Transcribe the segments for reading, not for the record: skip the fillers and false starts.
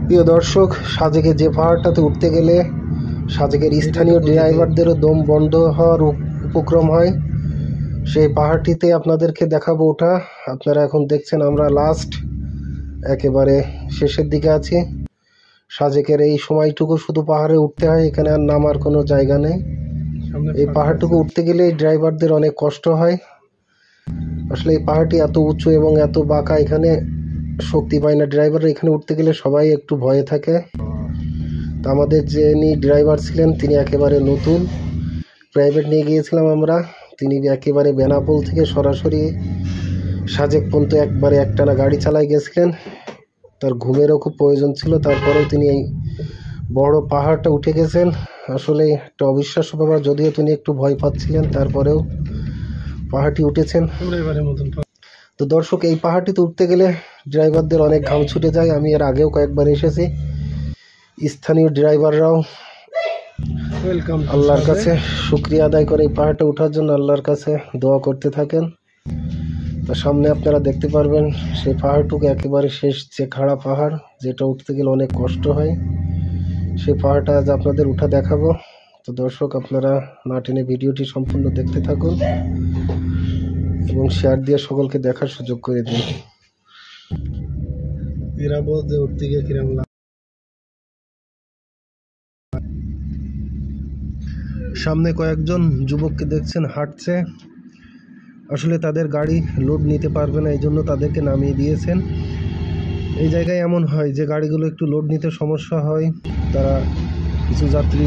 প্রিয় দর্শক, সাজেকে যে পাহাড়টাতে উঠতে গেলে সাজেকের স্থানীয় ড্রাইভারদেরও দম বন্ধ হওয়ার উপক্রম হয়, সেই পাহাড়টিতে আপনাদেরকে দেখাবো ওঠা। আপনারা এখন দেখছেন আমরা লাস্ট একেবারে শেষের দিকে আছি। সাজেকের এই সময়টুকু শুধু পাহাড়ে উঠতে হয়, এখানে আর নামার কোনো জায়গা নেই। এই পাহাড়টুকু উঠতে গেলে ড্রাইভারদের অনেক কষ্ট হয়। আসলে এই পাহাড়টি এত উঁচু এবং এত বাঁকা, এখানে শক্তি পায় না ড্রাইভাররা। এখানে উঠতে গেলে সবাই একটু ভয়ে থাকে। তো আমাদের যিনি ড্রাইভার ছিলেন তিনি একেবারে নতুন, প্রাইভেট নিয়ে গিয়েছিলাম আমরা। তিনি একেবারে বেনাপোল থেকে সরাসরি সাজেক পর্যন্ত একবারে একটানা গাড়ি চালায় গেছিলেন। তার ঘুমেরও খুব প্রয়োজন ছিল, তারপরেও তিনি এই বড় পাহাড়টা উঠে গেছেন। আসলে একটা অবিশ্বাস্য ব্যাপার, যদিও তিনি একটু ভয় পাচ্ছিলেন, তারপরেও পাহাড়টি উঠেছেন। তো দর্শক, এই পাহাড়টিতে উঠতে গেলে ড্রাইভারদের অনেক ঘাম ছুটে যায়। আমি এর আগেও কয়েকবার এসেছি। স্থানীয় ড্রাইভাররাও আল্লাহর কাছে শুকরিয়া আদায় করে এই পাহাড়টা ওঠার জন্য আল্লাহর কাছে দোয়া করতে থাকেন। তো সামনে আপনারা দেখতে পারবেন সেই পাহাড়টুকু একেবারে শেষ, যে খাড়া পাহাড়, যেটা উঠতে গেলে অনেক কষ্ট হয়। সেই পাহাড়টা আজ আপনাদের উঠা দেখাবো। তো দর্শক, আপনারা না টেনে ভিডিওটি সম্পূর্ণ দেখতে থাকুন এবং শেয়ার দিয়ে সকলকে দেখার সুযোগ করে দিন। এরা বলতে উঠতে গিয়ে কিরম সামনে কয়েকজন যুবককে দেখছেন হাঁটছে। আসলে তাদের গাড়ি লোড নিতে পারবে না, এই জন্য তাদেরকে নামিয়ে দিয়েছেন। এই জায়গায় এমন হয় যে গাড়িগুলো একটু লোড নিতে সমস্যা হয়, তারা কিছু যাত্রী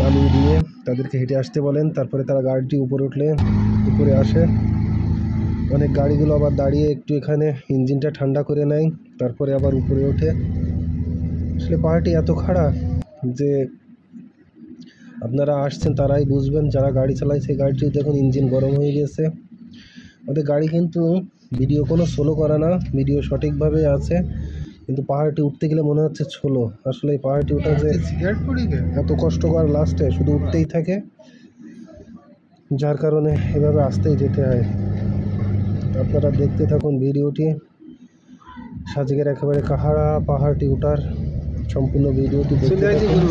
নামিয়ে দিয়ে তাদেরকে হেঁটে আসতে বলেন। তারপরে তারা গাড়িটি উপরে উঠলে উপরে আসে। অনেক গাড়িগুলো আবার দাঁড়িয়ে একটু এখানে ইঞ্জিনটা ঠান্ডা করে নেয়, তারপরে আবার উপরে ওঠে। আসলে পাহাড়টি এত খাড়া যে আপনারা আসছেন তারাই বুঝবেন, যারা গাড়ি চালাইছে। গাড়িটি দেখুন ইঞ্জিন গরম হয়ে গেছে। ওদের গাড়ি কিন্তু ভিডিও কোনো স্লো করে না, ভিডিও সঠিকভাবে আছে, কিন্তু পাহাড়টি উঠতে গেলে মনে হচ্ছে ছোলো। আসলে এই পাহাড়টি উঠা যে এত কষ্টকর, লাস্টে শুধু উঠতেই থাকে, যার কারণে এভাবে আসতেই যেতে হয়। আপনারা দেখতে থাকুন ভিডিওটি। সাজেকের একেবারে কাহারা পাহাড়টি উঠার সম্পূর্ণ ভিডিওটি দেখতে থাকুন।